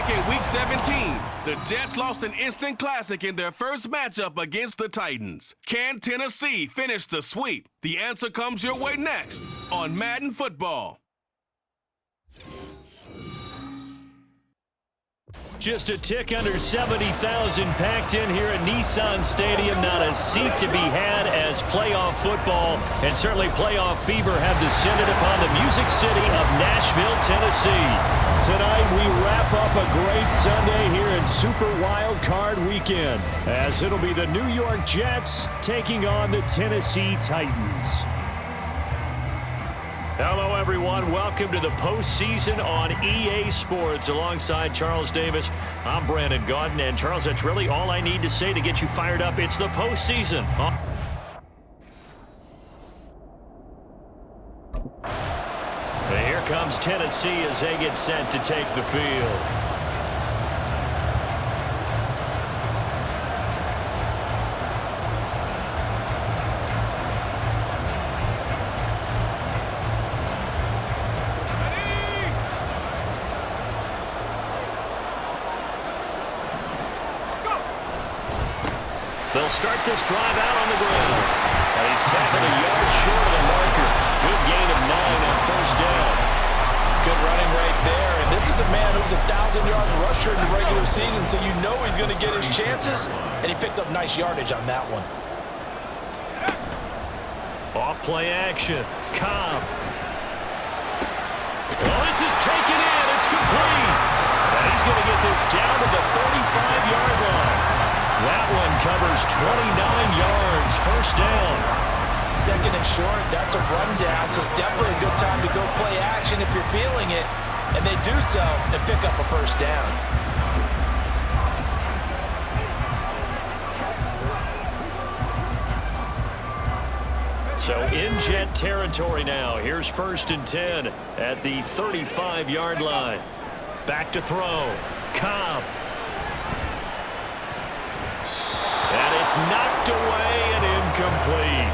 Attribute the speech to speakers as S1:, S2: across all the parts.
S1: back in Week 17, the Jets lost an instant classic in their first matchup against the Titans. Can Tennessee finish the sweep? The answer comes your way next on Madden Football.
S2: Just a tick under 70,000 packed in here at Nissan Stadium. Not a seat to be had as playoff football and certainly playoff fever have descended upon the Music City of Nashville, Tennessee. Tonight we wrap up a great Sunday here in Super Wild Card Weekend as it'll be the New York Jets taking on the Tennessee Titans. Hello, everyone. Welcome to the postseason on EA Sports. Alongside Charles Davis, I'm Brandon Gaudin. And, Charles, that's really all I need to say to get you fired up. It's the postseason. Here comes Tennessee as they get set to take the field. They'll start this drive out on the ground. And he's tackled a yard short of the marker. Good gain of 9 on first down.
S3: Good running right there. And this is a man who's a 1,000-yard rusher in the regular season, so you know he's going to get his chances. And he picks up nice yardage on that one.
S2: Off play action. Cobb. Oh, this is taken in. It's complete. And he's going to get this down to the 35-yard line. That one covers 29 yards, first down.
S3: Second and short, that's a rundown, so it's definitely a good time to go play action if you're feeling it. And they do so and pick up a first down.
S2: So in Jet territory now. Here's 1st and 10 at the 35-yard line. Back to throw. Cobb. And it's knocked away and incomplete.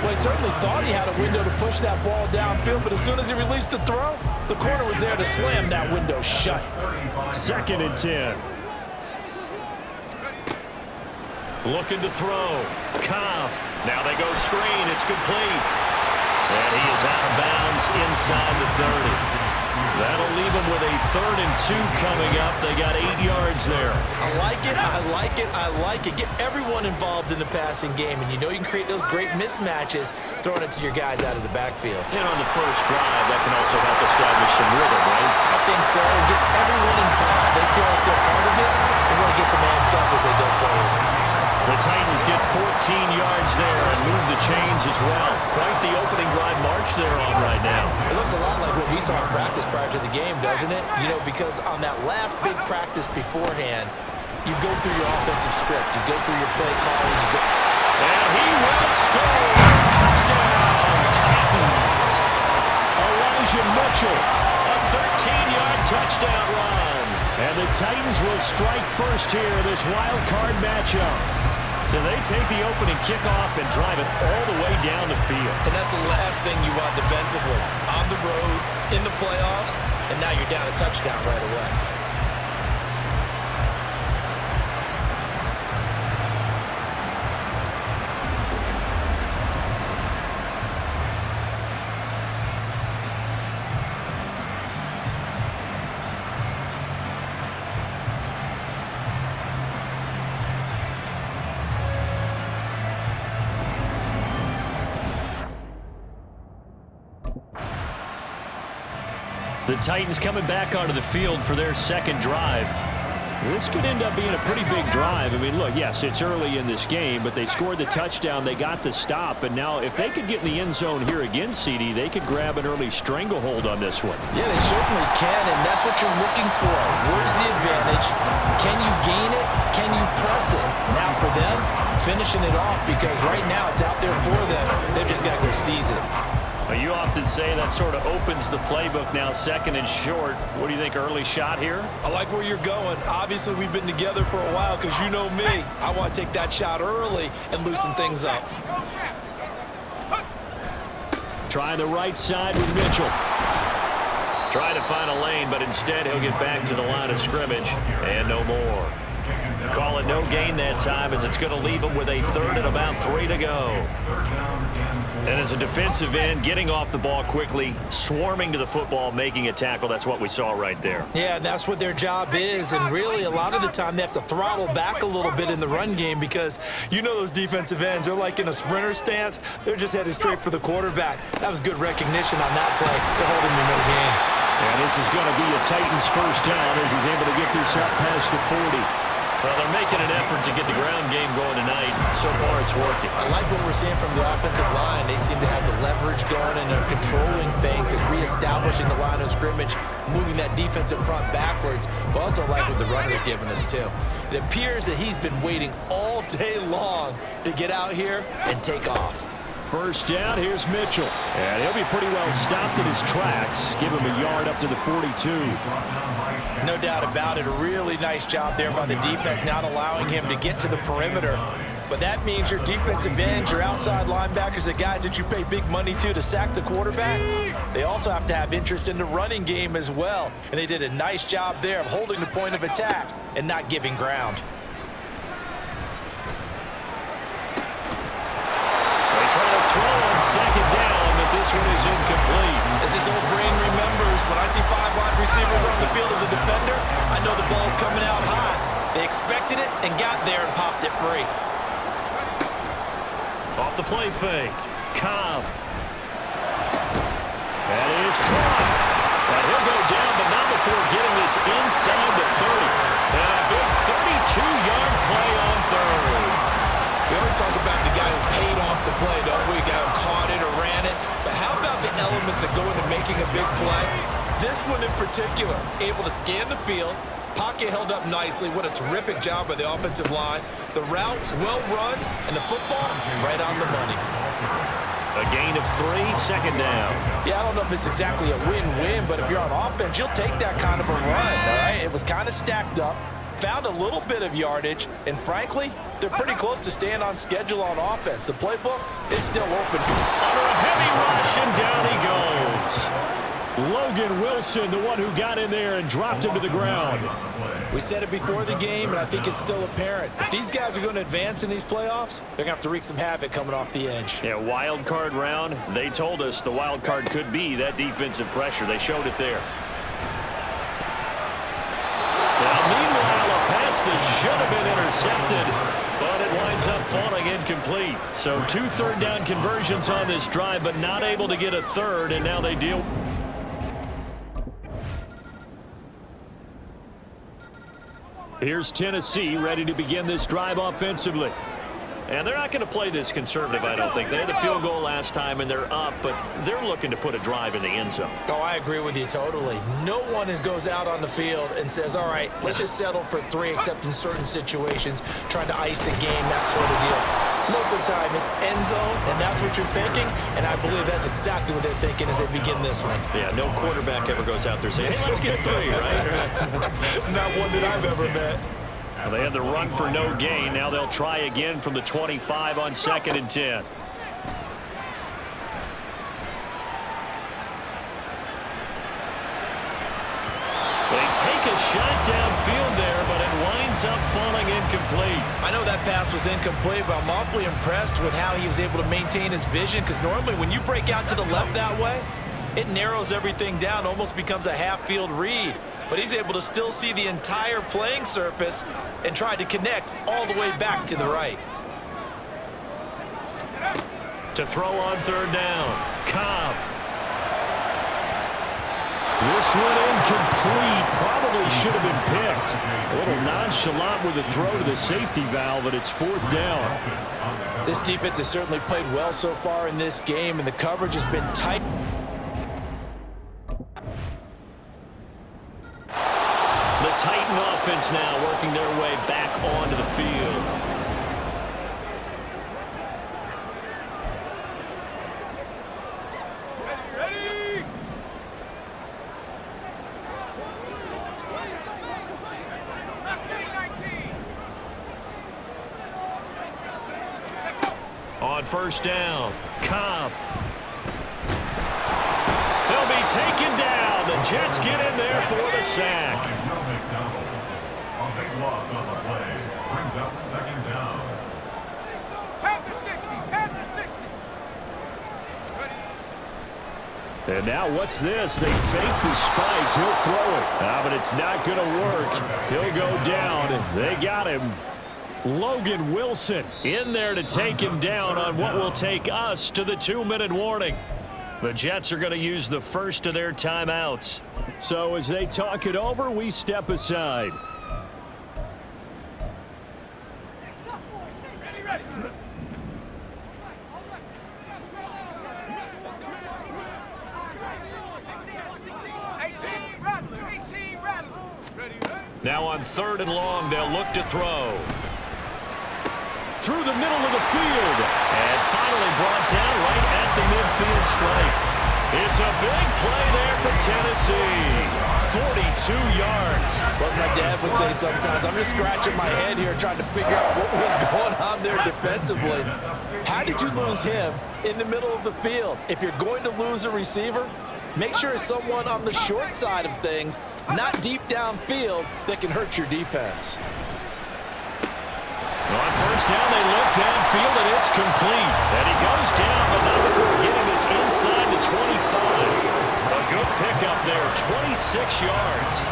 S3: Well, he certainly thought he had a window to push that ball downfield, but as soon as he released the throw, the corner was there to slam that window shut.
S2: 2nd and 10. Looking to throw. Cobb. Now they go screen. It's complete. And he is out of bounds inside the 30. That'll leave them with a 3rd and 2 coming up. They got 8 yards there.
S3: I like it, I like it, I like it. Get everyone involved in the passing game, and you know you can create those great mismatches throwing it to your guys out of the backfield.
S2: And on the first drive, that can also help establish some rhythm, right?
S3: I think so. It gets everyone involved. They feel like they're part of it. It really gets them amped up as they go forward.
S2: The Titans get 14 yards there and move the chains as well. Quite the opening drive march they're on right now.
S3: It looks a lot like what we saw in practice prior to the game, doesn't it? You know, because on that last big practice beforehand, you go through your offensive script. You go through your play calling. You go.
S2: And he will score. Touchdown, Titans. Elijah Mitchell, a 13-yard touchdown run. And the Titans will strike first here in this wild card matchup. So they take the opening kickoff and drive it all the way down the field.
S3: And that's the last thing you want defensively. On the road, in the playoffs, and now you're down a touchdown right away.
S2: The Titans coming back onto the field for their second drive. This could end up being a pretty big drive. I mean, look, yes, it's early in this game, but they scored the touchdown. They got the stop. And now if they could get in the end zone here again, CD, they could grab an early stranglehold on this one.
S3: Yeah, they certainly can, and that's what you're looking for. Where's the advantage? Can you gain it? Can you press it? Now for them, finishing it off, because right now it's out there for them. They've just got to go seize it.
S2: You often say that sort of opens the playbook now, 2nd and short. What do you think, early shot here?
S3: I like where you're going. Obviously, we've been together for a while because you know me. I want to take that shot early and loosen things up.
S2: Trying the right side with Mitchell. Trying to find a lane, but instead he'll get back to the line of scrimmage and no more. Call it no gain that time as it's going to leave him with a 3rd and about 3 to go. And as a defensive end, getting off the ball quickly, swarming to the football, making a tackle, that's what we saw right there.
S3: Yeah, that's what their job is, and really a lot of the time they have to throttle back a little bit in the run game because you know those defensive ends, they're like in a sprinter stance. They're just headed straight for the quarterback. That was good recognition on that play. They're holding me no gain.
S2: And this is going to be a Titans first down as he's able to get this up past the 40. Well, they're making an effort to get the ground game going tonight. So far, it's working.
S3: I like what we're seeing from the offensive line. They seem to have the leverage going, and they're controlling things and reestablishing the line of scrimmage, moving that defensive front backwards. But also like what the runner's giving us, too. It appears that he's been waiting all day long to get out here and take off.
S2: First down, here's Mitchell. And he'll be pretty well stopped in his tracks. Give him a yard up to the 42.
S3: No doubt about it. A really nice job there by the defense, not allowing him to get to the perimeter. But that means your defensive ends, your outside linebackers, the guys that you pay big money to sack the quarterback, they also have to have interest in the running game as well. And they did a nice job there of holding the point of attack and not giving ground.
S2: Throw on second down, but this one is incomplete.
S3: As this old brain remembers, when I see 5 wide receivers on the field as a defender, I know the ball's coming out high. They expected it and got there and popped it free.
S2: Off the play fake. Cobb. That is caught. And he'll go down, but not before getting this inside the 30. And a big 32-yard play on 3rd.
S3: We always talk about the guy who paid off the play, don't we? The guy who caught it or ran it. But how about the elements that go into making a big play? This one in particular, able to scan the field, pocket held up nicely. What a terrific job by the offensive line. The route, well run, and the football, right on the money.
S2: A gain of 3, second down.
S3: Yeah, I don't know if it's exactly a win-win, but if you're on offense, you'll take that kind of a run, all right? It was kind of stacked up. Found a little bit of yardage, and frankly, they're pretty close to staying on schedule on offense. The playbook is still open.
S2: Under a heavy rush, and down he goes. Logan Wilson, the one who got in there and dropped him to the ground.
S3: We said it before the game, and I think it's still apparent. If these guys are going to advance in these playoffs, they're going to have to wreak some havoc coming off the edge.
S2: Yeah, wild card round. They told us the wild card could be that defensive pressure. They showed it there. Now, meanwhile, a pass that should have been intercepted, but it winds up falling incomplete. So 2 third-down conversions on this drive, but not able to get a third, and now they deal. Here's Tennessee ready to begin this drive offensively. And they're not going to play this conservative, I don't think. They had a field goal last time, and they're up, but they're looking to put a drive in the end zone.
S3: Oh, I agree with you totally. No one goes out on the field and says, all right, let's just settle for 3, except in certain situations, trying to ice a game, that sort of deal. Most of the time, it's end zone, and that's what you're thinking, and I believe that's exactly what they're thinking as they begin this one.
S2: Yeah, no quarterback ever goes out there saying, hey, let's get 3, right?
S3: Not one that I've ever met.
S2: Well, they had the run for no gain. Now they'll try again from the 25 on 2nd and 10. They take a shot downfield there, but it winds up falling incomplete.
S3: I know that pass was incomplete, but I'm awfully impressed with how he was able to maintain his vision, because normally when you break out to the left that way, it narrows everything down, almost becomes a half-field read. But he's able to still see the entire playing surface and try to connect all the way back to the right.
S2: To throw on 3rd down, Cobb. This one incomplete. Probably should have been picked. A little nonchalant with the throw to the safety valve, but it's 4th down.
S3: This defense has certainly played well so far in this game, and the coverage has been tight.
S2: The Titan offense now working their way back onto the field. Ready? On 1st down, Cobb. He'll be taken down. The Jets get in there for the sack.
S4: A big loss on the play. Brings up second down.
S5: Panther 60.
S2: And now what's this? They fake the spike. He'll throw it. But it's not going to work. He'll go down. They got him. Logan Wilson in there to take him down on what will take us to the 2-minute warning. The Jets are going to use the first of their timeouts. So as they talk it over, we step aside. Now on 3rd and long, they'll look to throw. Through the middle of the field. And finally brought down right at the midfield stripe. It's a big play there for Tennessee. 42 yards.
S3: What my dad would say sometimes, I'm just scratching my head here trying to figure out what was going on there defensively. How did you lose him in the middle of the field? If you're going to lose a receiver, make sure it's someone on the short side of things, not deep downfield, that can hurt your defense.
S2: On first down, they look downfield, and it's complete. And he goes down, but not before getting this inside the 25. A good pickup there, 26 yards.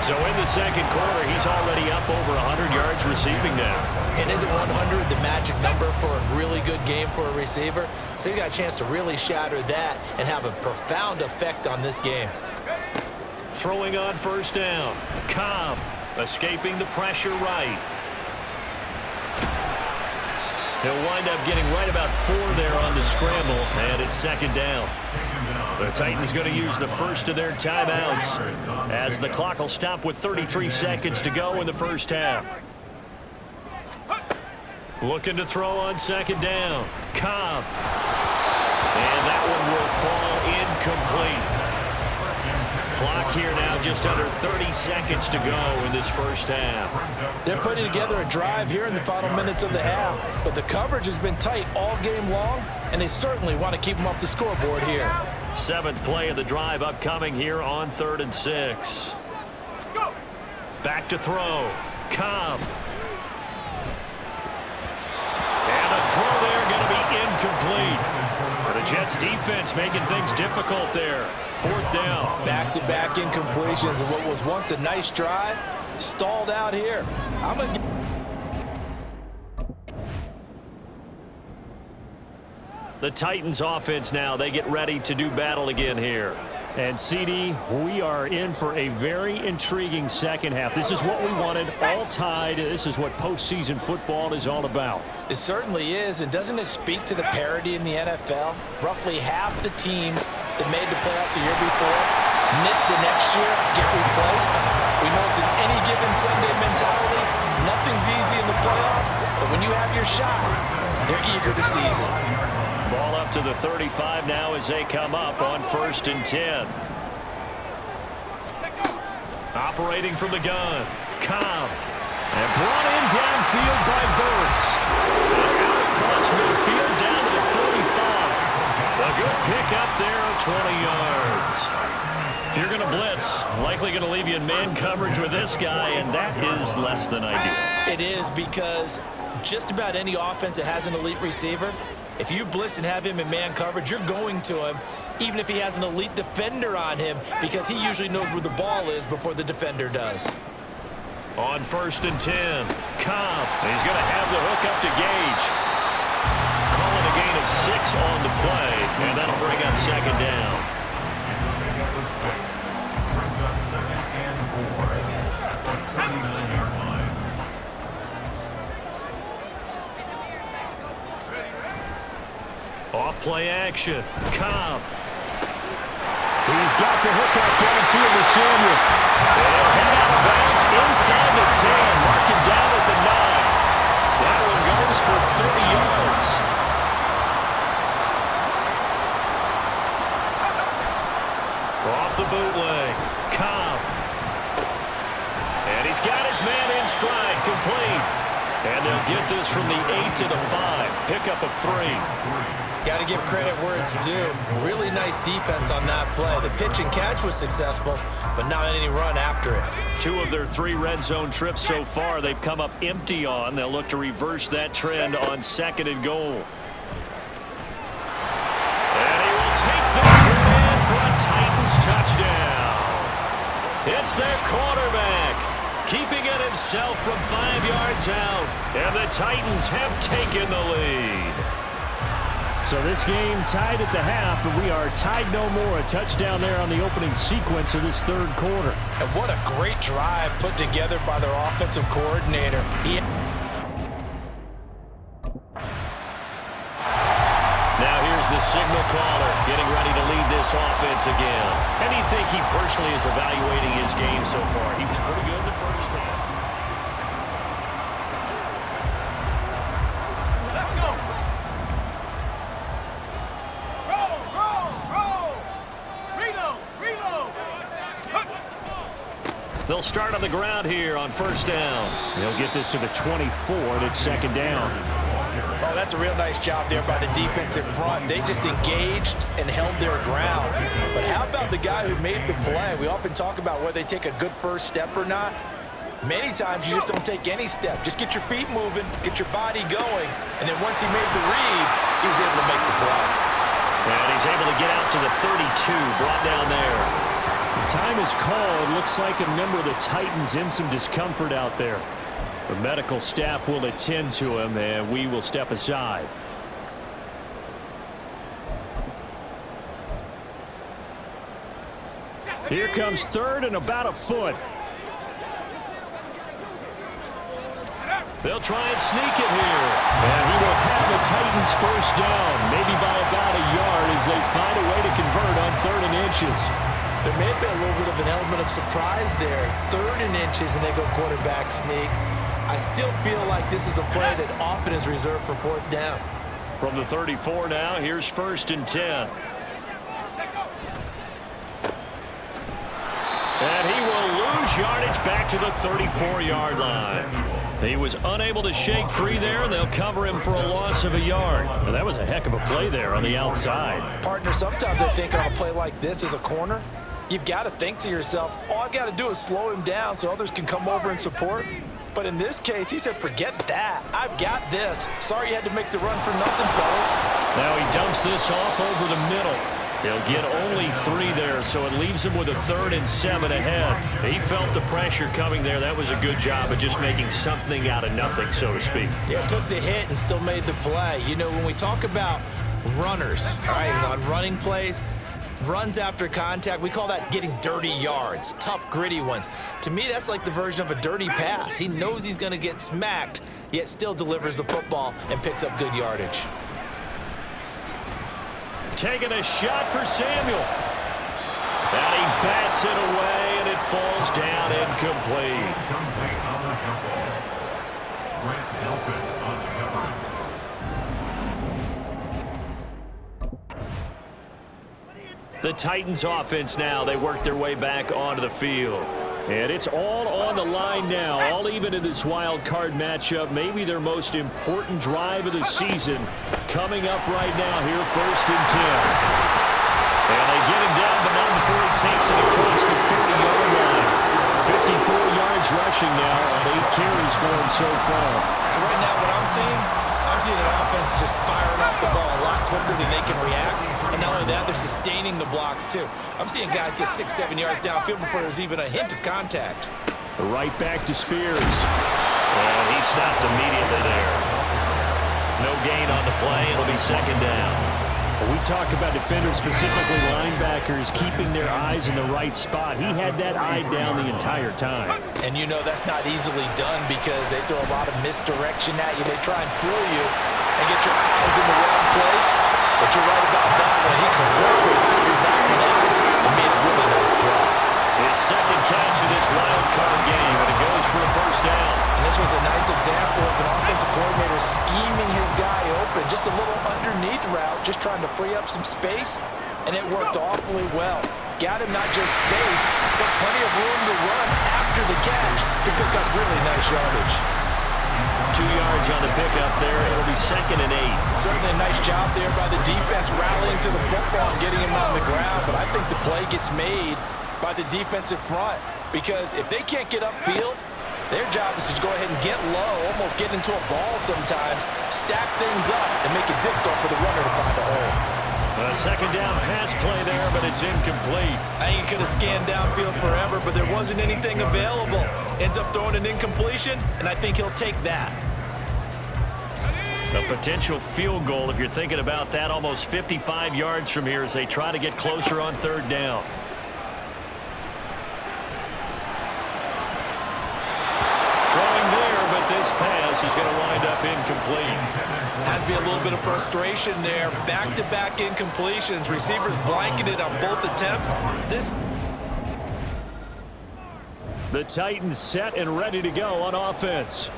S2: So in the second quarter, he's already up over 100 yards receiving now.
S3: And isn't 100 the magic number for a really good game for a receiver? So he's got a chance to really shatter that and have a profound effect on this game.
S2: Throwing on first down. Cobb escaping the pressure right. He'll wind up getting right about 4 there on the scramble, and it's second down. The Titans going to use the first of their timeouts as the clock will stop with 33 seconds to go in the first half. Looking to throw on second down. Cobb. And that one will fall incomplete. Clock here now just under 30 seconds to go in this first half.
S3: They're putting together a drive here in the final minutes of the half, but the coverage has been tight all game long, and they certainly want to keep them off the scoreboard here.
S2: 7th play of the drive upcoming here on 3rd and 6. Back to throw. Cobb. And a throw there going to be incomplete. The Jets defense making things difficult there. 4th down.
S3: Back-to-back incompletions of what was once a nice drive, stalled out here.
S2: The Titans offense now, they get ready to do battle again here. And, CD, we are in for a very intriguing second half. This is what we wanted, all tied. This is what postseason football is all about.
S3: It certainly is, and doesn't it speak to the parity in the NFL? Roughly half the teams that made the playoffs a year before miss the next year, get replaced. We know it's an any given Sunday mentality. Nothing's easy in the playoffs, but when you have your shot, they're eager to seize it.
S2: Ball up to the 35 now as they come up on 1st and 10. Operating from the gun. Cobb. And brought in downfield by Burks. Out across midfield down to the 45. A good pick up there of 20 yards. If you're going to blitz, likely going to leave you in man coverage with this guy, and that is less than ideal.
S3: It is, because just about any offense that has an elite receiver, if you blitz and have him in man coverage, you're going to him, even if he has an elite defender on him, because he usually knows where the ball is before the defender does.
S2: On 1st and 10, Cobb. He's going to have the hook up to Gage. Calling a gain of 6 on the play, and that'll bring up second down. Off-play action. Cobb. He's got the hook up downfield to Samuel. And he'll head out of bounds inside the 10, marking down at the 9. That one goes for 30 yards. Off the bootleg. Cobb. And he's got his man in stride, complete. And they'll get this from the 8 to the 5. Pickup of 3.
S3: Got to give credit where it's due. Really nice defense on that play. The pitch and catch was successful, but not any run after it.
S2: 2 of their 3 red zone trips so far they've come up empty on. They'll look to reverse that trend on 2nd and goal. And he will take this one in for a Titans touchdown. It's their quarterback, keeping it himself from 5 yards out. And the Titans have taken the lead.
S5: So this game tied at the half, but we are tied no more. A touchdown there on the opening sequence of this 3rd quarter.
S3: And what a great drive put together by their offensive coordinator.
S2: Now here's the signal caller getting ready to lead this offense again. And you think he personally is evaluating his game so far? He was pretty good in the first half. They'll start on the ground here on 1st down.
S5: They'll get this to the 24, and it's 2nd down.
S3: Oh, that's a real nice job there by the defensive front. They just engaged and held their ground. But how about the guy who made the play? We often talk about whether they take a good first step or not. Many times you just don't take any step. Just get your feet moving, get your body going, and then once he made the read, he was able to make the play.
S2: And he's able to get out to the 32, brought down there.
S5: Time is called. Looks like a member of the Titans in some discomfort out there. The medical staff will attend to him, and we will step aside. Here comes 3rd and about a foot.
S2: They'll try and sneak it here.
S5: And he will have the Titans 1st down, maybe by about a yard as they find a way to convert on 3rd and inches.
S3: There may have been a little bit of an element of surprise there. 3rd and inches, and they go quarterback sneak. I still feel like this is a play that often is reserved for 4th down.
S2: From the 34 now, here's 1st and 10. And he will lose yardage back to the 34-yard line. He was unable to shake free there, and they'll cover him for a loss of a yard.
S5: Well, that was a heck of a play there on the outside.
S3: Partner, sometimes I think on a play like this as a corner, you've got to think to yourself, all I got to do is slow him down so others can come over and support. But in this case, he said, forget that. I've got this. Sorry you had to make the run for nothing, fellas.
S2: Now he dumps this off over the middle. He'll get only 3 there, so it leaves him with a 3rd and 7 ahead. He felt the pressure coming there. That was a good job of just making something out of nothing, so to speak.
S3: Yeah, took the hit and still made the play. You know, when we talk about runners, all right, on running plays, runs after contact, we call that getting dirty yards, tough, gritty ones. To me, that's like the version of a dirty pass. He knows he's going to get smacked, yet still delivers the football and picks up good yardage.
S2: Taking a shot for Samuel. And he bats it away, and it falls down incomplete.
S4: Incomplete on the jumble. Grant Delpit on the coverage.
S2: The Titans offense now, they work their way back onto the field.
S5: And it's all on the line now, all even in this wild card matchup. Maybe their most important drive of the season coming up right now here, 1st and 10.
S2: And they get him down, but not before he takes it across the 40-yard line.
S5: 54 yards rushing now on 8 carries for him so far.
S3: So right now what I'm seeing an offense just firing off the ball a lot quicker than they can react. And not only that, they're sustaining the blocks too. I'm seeing guys get 6-7 yards downfield before there's even a hint of contact.
S5: Right back to Spears.
S2: And he stopped immediately there. No gain on the play. It'll be 2nd down.
S5: We talk about defenders, specifically linebackers, keeping their eyes in the right spot. He had that eye down the entire time.
S3: And you know that's not easily done because they throw a lot of misdirection at you. They try and fool you and get your eyes in the wrong place. But you're right about that one. He correctly figured that one out and made a really nice play.
S2: His 2nd catch of this wild card game, and it goes for a 1st down.
S3: And this was a nice example of an offensive coordinator scheming his guy open. Just a little underneath route, just trying to free up some space, and it worked awfully well. Got him not just space, but plenty of room to run after the catch to pick up really nice yardage.
S2: 2 yards on the pickup there. It'll be 2nd and 8.
S3: Certainly a nice job there by the defense rallying to the football and getting him on the ground, but I think the play gets made by the defensive front because if they can't get upfield, their job is to go ahead and get low, almost get into a ball sometimes, stack things up, and make it difficult for the runner to find a hole.
S2: A 2nd down pass play there, but it's incomplete.
S3: I think he could have scanned downfield forever, but there wasn't anything available. Ends up throwing an incompletion, and I think he'll take that.
S2: A potential field goal, if you're thinking about that, almost 55 yards from here as they try to get closer on 3rd down. Throwing there, but this pass is going to wind up incomplete.
S3: Has to be a little bit of frustration there. Back-to-back incompletions. Receivers blanketed on both attempts.
S2: The Titans set and ready to go on offense.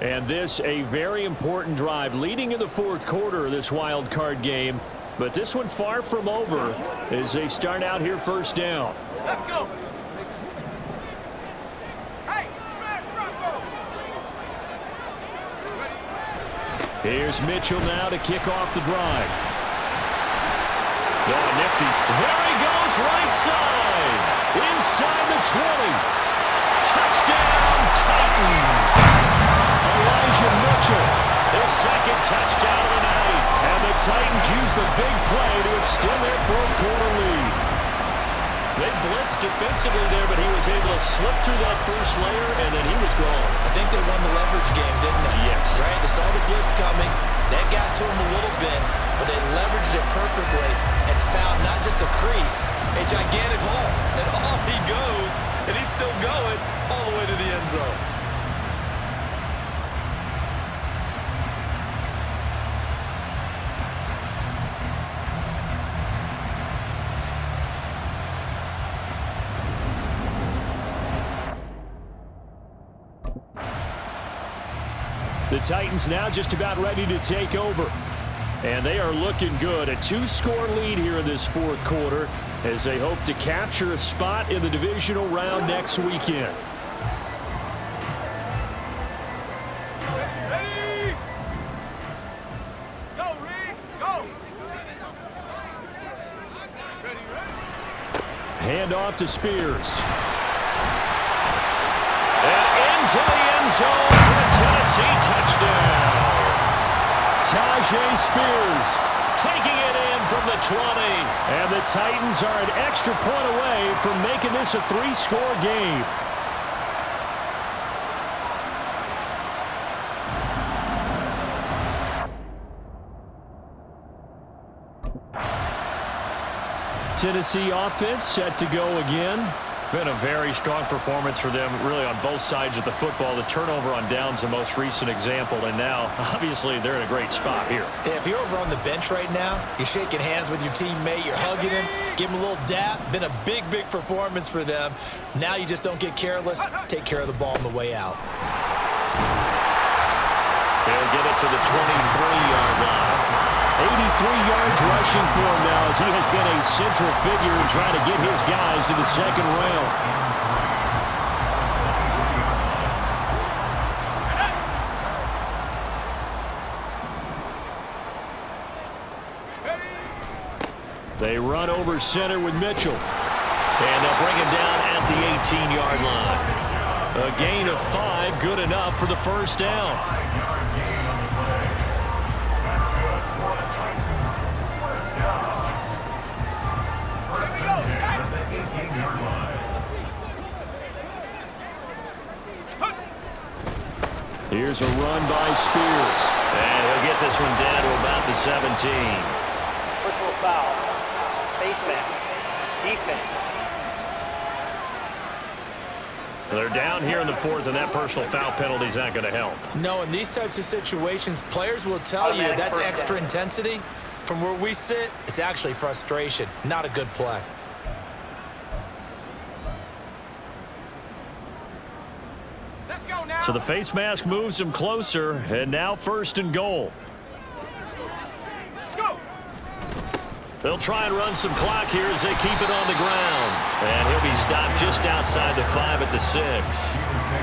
S2: And this a very important drive leading in the 4th quarter of this wild card game. But this one far from over as they start out here 1st down.
S6: Let's go.
S2: Here's Mitchell now to kick off the drive. Oh, nifty. There he goes, right side. Inside the 20. Touchdown, Titans. Elijah Mitchell, his 2nd touchdown of the night. And the Titans use the big play to extend their 4th quarter lead. They blitzed defensively there, but he was able to slip through that first layer, and then he was gone.
S3: I think they won the leverage game, didn't they?
S2: Yes.
S3: Right? They saw the blitz coming. That got to him a little bit, but they leveraged it perfectly and found not just a crease, a gigantic hole. And off he goes, and he's still going all the way to the end zone.
S2: The Titans now just about ready to take over. And they are looking good. A 2-score lead here in this 4th quarter as they hope to capture a spot in the divisional round next weekend.
S6: Ready? Go, Reed, go. Ready.
S2: Hand off to Spears. And into the end zone for a Tennessee touchdown. Tajay Spears taking it in from the 20. And the Titans are an extra point away from making this a 3-score game. Tennessee offense set to go again. Been a very strong performance for them, really, on both sides of the football. The turnover on downs, the most recent example, and now, obviously, they're in a great spot here.
S3: Yeah, if you're over on the bench right now, you're shaking hands with your teammate, you're hugging him, give him a little dap. Been a big, big performance for them. Now you just don't get careless. Take care of the ball on the way out.
S2: They'll get it to the 23-yard line. 83 yards rushing for him now as he has been a central figure in trying to get his guys to the 2nd round. They run over center with Mitchell. And they'll bring him down at the 18-yard line. A gain of 5, good enough for the 1st down. Here's a run by Spears. And he'll get this one down to about the 17.
S7: Personal foul. Face mask. Defense.
S2: They're down here in the 4th, and that personal foul penalty is not going to help.
S3: No, in these types of situations, players will tell you that's extra intensity. From where we sit, it's actually frustration. Not a good play.
S2: So the face mask moves him closer, and now 1st and goal.
S6: Let's go.
S5: They'll try and run some clock here as they keep it on the ground. And he'll be stopped just outside the 5 at the 6.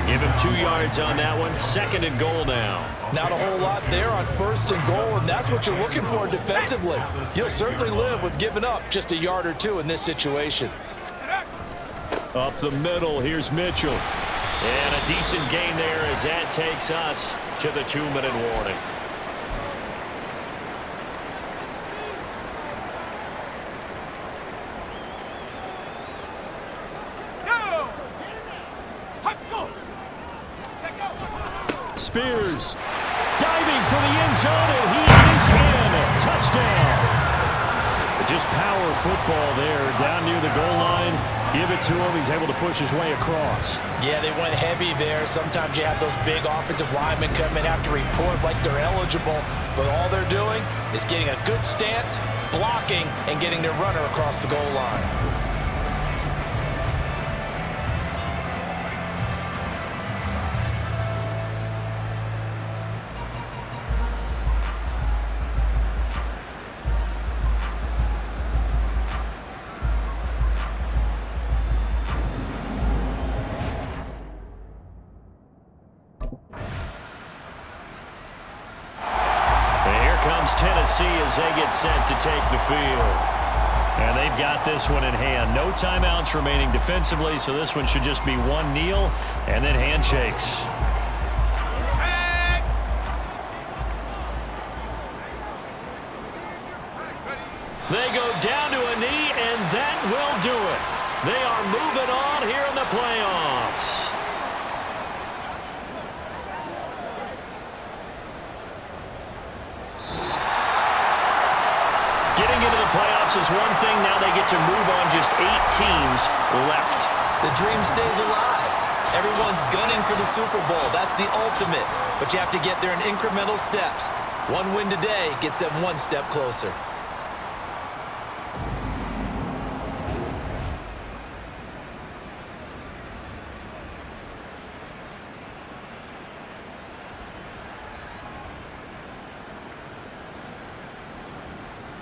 S5: Give him 2 yards on that one. 2nd and goal now.
S3: Not a whole lot there on 1st and goal, and that's what you're looking for defensively. You'll certainly live with giving up just a yard or 2 in this situation.
S5: Up the middle, here's Mitchell. And a decent gain there as that takes us to the 2-minute warning. Spears diving for the end zone, and he is in. Touchdown. Just power football there down near the goal line. Give it to him. He's able to push his way across.
S3: Yeah, they went heavy there. Sometimes you have those big offensive linemen come in after report like they're eligible, but all they're doing is getting a good stance, blocking, and getting their runner across the goal line.
S5: Tennessee as they get set to take the field. And they've got this one in hand. No timeouts remaining defensively, so this one should just be one kneel and then handshakes. They go down to a knee, and that will do it. They are moving on here in the playoffs. Getting into the playoffs is one thing. Now they get to move on. Just 8 teams left.
S3: The dream stays alive. Everyone's gunning for the Super Bowl. That's the ultimate. But you have to get there in incremental steps. One win today gets them one step closer.